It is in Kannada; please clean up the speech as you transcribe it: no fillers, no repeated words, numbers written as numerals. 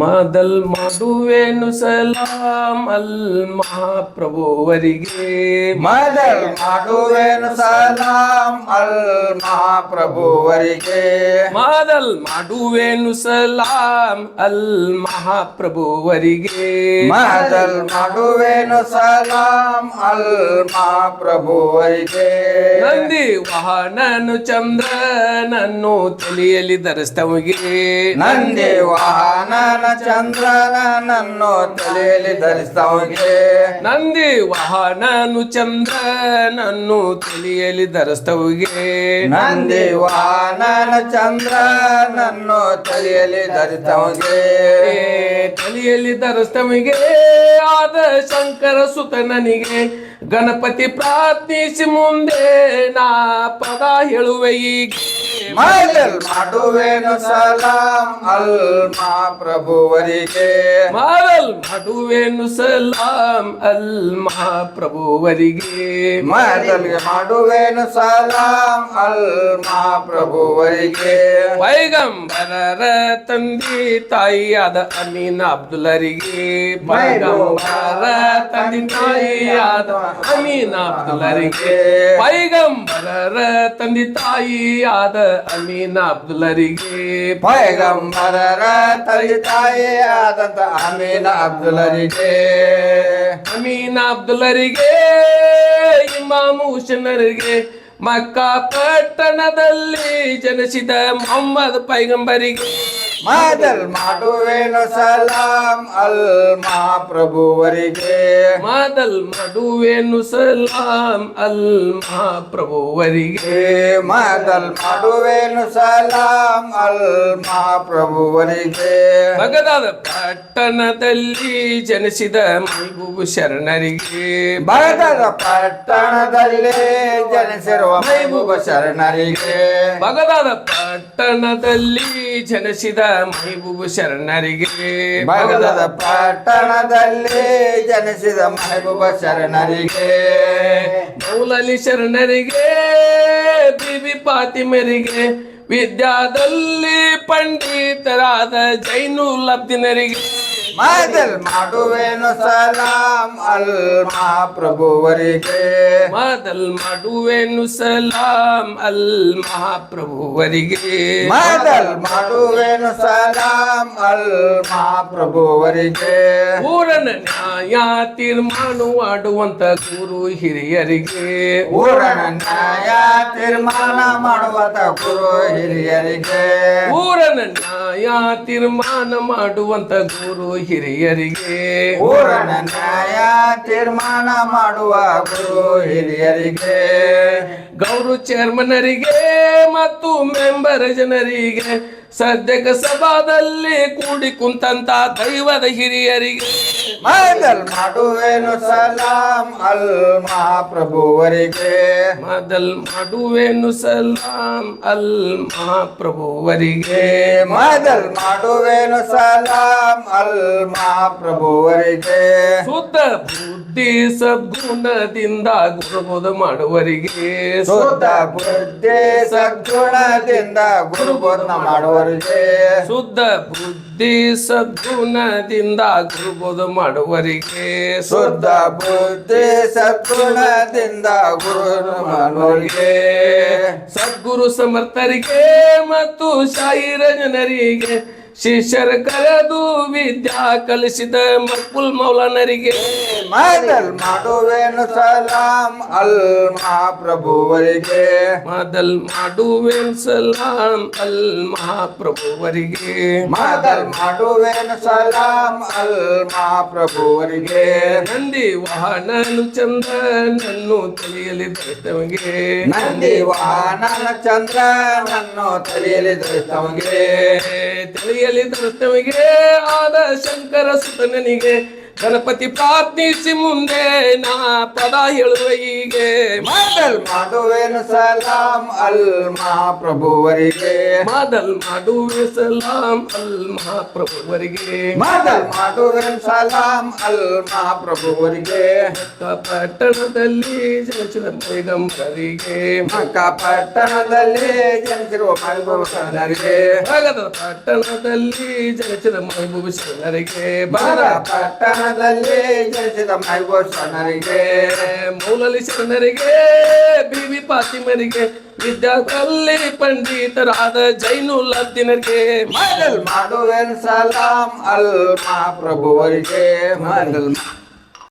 ಮೊದಲ್ ಮಾಡುವೆನು ಸಲಾಂ ಅಲ್ ಮಹಾಪ್ರಭುವರಿಗೆ. ಮೊದಲ್ ಮಾಡುವೆನು ಸಲಾಂ ಅಲ್ ಮಹಾಪ್ರಭುವರಿಗೆ. ಮೊದಲ್ ಮಾಡುವೆನು ಸಲಾಂ ಅಲ್ ಮಹಾಪ್ರಭುವರಿಗೆ. ಮೊದಲ್ ಮಾಡುವೆನು ಸಲಾಂ ಅಲ್ ಮಹಾಪ್ರಭುವರಿಗೆ. ನಂದಿ ವಾಹನನು ಚಂದ್ರನನ್ನು ತಲೆಯಲ್ಲಿ ಧರಿಸ್ತವಗೆ. ನಂದಿ ವಾಹನನ ಚಂದ್ರನನ್ನು ತಲೆಯಲ್ಲಿ ಧರಿಸ್ತವಗೆ. ನಂದಿ ವಾಹನನು ಚಂದ್ರನನ್ನು ತಲೆಯಲ್ಲಿ ಧರಿಸ್ತವಗೆ. ನಂದಿ ವಾಹನನ ಚಂದ್ರನನ್ನು ತಲೆಯಲ್ಲಿ ಧರಿಸ್ತವಗೆ. ತಲೆಯಲ್ಲಿ ಧರಿಸ್ತವಗೆ ಆದ ಶಂಕರ ಸುತನನಿಗೆ ಗಣಪತಿ ಪ್ರಾರ್ಥಿಸಿ ಮುಂದೆ ನಾ ಪದ ಹೇಳುವೆ ಈಗ. ಮೊದಲ್ ಮಾಡುವೆನು ಸಲಾಂ ಅಲ್ ಮಹಾಪ್ರಭುವರಿಗೆ. ಮೊದಲ್ ಮಾಡುವೆನು ಸಲಾಂ ಅಲ್ ಮಹಾಪ್ರಭುವರಿಗೆ. ಮೊದಲ್ ಮಾಡುವೆನು ಸಲಾಂ ಅಲ್ ಮಹಾಪ್ರಭುವರಿಗೆ. ಪೈಗಂಬರರ ತಂದೆ ತಾಯಿಯಾದ ಅಮೀನ ಅಬ್ದುಲ್ಲರಿಗೆ. ಪೈಗಂಬರರ ತಂದೆ ತಾಯಿಯಾದ ಅಮೀನ ಅಬ್ದುಲ್ಲರಿಗೆ. ಪೈಗಂಬರರ ತಂದೆ ತಾಯಿಯಾದ ಅಮೀನ ಅಬ್ದುಲ್ಲರಿಗೆ. ಪೈಗಂಬರರ ತಂದೆ ತಾಯಿಯಾದಂತ ಅಮೀನ ಅಬ್ದುಲ್ಲರಿಗೆ. ಅಮೀನ ಅಬ್ದುಲ್ಲರಿಗೆ ಇಮಾಮ್ ಹುಸೇನರಿಗೆ ಮಕ್ಕಾ ಪಟ್ಟಣದಲ್ಲಿ ಜನಿಸಿದ ಮೊಹಮ್ಮದ್ ಪೈಗಂಬರಿಗೆ. ಮೊದಲ್ ಮಾಡುವೆನು ಸಲಾಂ ಅಲ್ ಮಹಾಪ್ರಭುವರಿಗೆ. ಮೊದಲ್ ಮಾಡುವೆನು ಸಲಾಂ ಅಲ್ ಮಹಾಪ್ರಭುವರಿಗೆ. ಮೊದಲ್ ಮಾಡುವೆನು ಸಲಾಂ ಅಲ್ ಮಹಾಪ್ರಭುವರಿಗೆ. ಬಗದಾದ ಪಟ್ಟಣದಲ್ಲಿ ಜನಿಸಿದ ಮೈಬೂಬ್ ಶರಣರಿಗೆ. ಬಗದಾದ ಪಟ್ಟಣದಲ್ಲಿ ಜನಿಸಿರುವ ಮೈಬೂಬ ಶರಣರಿಗೆ. ಬಗದಾದ ಪಟ್ಟಣದಲ್ಲಿ ಜನಿಸಿದ ಮೈಬೂಬ್ ಶರಣರಿಗೆ. ಬಗದಾದ ಪಟ್ಟಣದಲ್ಲಿ ಜನಿಸಿದ ಮೈಬೂಬ ಶರಣರಿಗೆ. ಮೌಲಲಿ ಶರಣರಿಗೆ ಬಿಬಿ ಫಾತಿಮರಿಗೆ. ವಿದ್ಯಾದಲ್ಲಿ ಪಂಡಿತರಾದ ಜೈನುಲ್ ಅಬ್ದಿನರಿಗೆ. ಮೊದಲ್ ಮಾಡುವೆನು ಸಲಾಂ ಅಲ್ ಮಹಾಪ್ರಭುವರಿಗೆ. ಮೊದಲ್ ಮಾಡುವೆನು ಸಲಾಂ ಅಲ್ ಮಹಾಪ್ರಭುವರಿಗೆ. ಮೊದಲ್ ಮಾಡುವೆನು ಸಲಾಂ ಅಲ್ ಮಹಾಪ್ರಭುವರಿಗೆ. ಊರನ ನ್ಯಾಯ ತೀರ್ಮಾನ ಮಾಡುವಂತ ಗುರು ಹಿರಿಯರಿಗೆ. ಊರನ ನ್ಯಾಯ ತೀರ್ಮಾನ ಮಾಡುವಂತ ಗುರು ಹಿರಿಯರಿಗೆ. ಊರನ ನ್ಯಾಯ ತೀರ್ಮಾನ ಮಾಡುವಂತ ಗುರು ಹಿರಿಯರಿಗೆ. ಊರನ ನ್ಯಾಯ ತೀರ್ಮಾನ ಮಾಡುವ ಗುರು ಹಿರಿಯರಿಗೆ. ಗೌರು ಚೇರ್ಮನರಿಗೆ ಮತ್ತು ಮೆಂಬರ್ ಜನರಿಗೆ. ಸದ್ಯಕ ಸಭಾದಲ್ಲಿ ಕೂಡಿ ಕುಂತಂತ ದೈವದ ಹಿರಿಯರಿಗೆ. ಮೊದಲ್ ಮಾಡುವೆನು ಸಲಾಂ ಅಲ್ ಮಹಾಪ್ರಭುವರಿಗೆ. ಮೊದಲ್ ಮಾಡುವೆನು ಸಲಾಂ ಅಲ್ ಮಹಾಪ್ರಭುವರಿಗೆ. ಮೊದಲ್ ಮಾಡುವೆನು ಸಲಾಂ ಅಲ್ ಮಹಾಪ್ರಭುವರಿಗೆ. ಶುದ್ಧ ಬುದ್ಧಿ ಸದ್ಗುಣದಿಂದ ಗುರುಬೋಧ ಮಾಡುವರಿಗೆ. ಶುದ್ಧ ಬುದ್ಧಿ ಸದ್ಗುಣದಿಂದ ಗುರುಬೋಧ ಮಾಡುವರಿಗೆ. ಶುದ್ಧ ಬುದ್ಧಿ ಸದ್ಗುಣದಿಂದ ಗುರುಬೋಧ ಮಾಡುವರಿಗೆ. ಶುದ್ಧ ಬುದ್ಧಿ ಸದ್ಗುಣದಿಂದ ಗುರು ಮಾಡುವರಿಗೆ. ಸದ್ಗುರು ಸಮರ್ಥರಿಗೆ ಮತ್ತು ಶಾಹಿರ ಜನರಿಗೆ. ಶಿಷ್ಯರ ಕರೆದು ವಿದ್ಯಾ ಕಲಿಸಿದ ಮಕ್ಬುಲ್ ಮೌಲಾನರಿಗೆ. ಮೊದಲ್ ಮಾಡುವೆನು ಸಲಾಂ ಅಲ್ ಮಹಾಪ್ರಭುವರಿಗೆ. ಮೊದಲ್ ಮಾಡುವೆನು ಸಲಾಂ ಅಲ್ ಮಹಾಪ್ರಭುವರಿಗೆ. ಮೊದಲ್ ಮಾಡುವೆನು ಸಲಾಂ ಅಲ್ ಮಹಾಪ್ರಭುವರಿಗೆ. ನಂದಿ ವಾಹನನು ಚಂದ್ರನನ್ನು ತಲೆಯಲ್ಲಿ ಧರಿಸಿದವಗೆ. ನಂದಿ ವಾಹನನ ಚಂದ್ರನನ್ನು ತಲೆಯಲ್ಲಿ ಧರಿಸಿದವಗೆ. ತಲೆಯಲ್ಲಿ ಧರಿಸಿದವಗೆ ಆದ ಶಂಕರ ಸುತನನಿಗೆ ಗಣಪತಿ ಪ್ರಾರ್ಥಿಸಿ ಮುಂದೆ ನಾ ಪದ ಹೇಳುವ ಹೀಗೆ ಮೊದಲ್ ಮಾಡುವೆನು ಸಲಾಂ ಅಲ್ ಮಹಾಪ್ರಭುವರಿಗೆ ಮೊದಲ್ ಮಾಡುವೆ ಸಲಾಂ ಅಲ್ ಮಹಾಪ್ರಭುವರಿಗೆ ಮೊದಲ್ ಮಾಡುವೆನು ಸಲಾಂ ಅಲ್ ಮಹಾಪ್ರಭುವರಿಗೆ ಪಟ್ಟಣದಲ್ಲಿ ಜನಿಸಿದ ಪೈಗಂಬರರಿಗೆ ಮಕ್ಕ ಪಟ್ಟಣದಲ್ಲಿ ಜನಿಸಿರುವ ಮೈಭೂಷಣರಿಗೆ ಭಗದ ಪಟ್ಟಣದಲ್ಲಿ ಜನಿಸಿದ ಮೈಭೂಷಣರಿಗೆ ಬರ ಪಟ್ಟಣದಲ್ಲಿ ಜನಿಸಿದ ಮೈಭೂಷಣರಿಗೆ ಮೂಲಲಿ ಶರಣರಿಗೆ ಬಿವಿ ಫಾತಿಮರಿಗೆ ವಿದ್ಯಾರ್ಥಲ್ಲಿ ಪಂಡಿತರಾದ ಜೈನುಲ್ಲದ್ದೀನರಿಗೆ ಮೊದಲ್ ಮಾಡುವೆನು ಸಲಾಂ ಅಲ್ ಮಹಾಪ್ರಭುವರಿಗೆ ಮೊದಲ್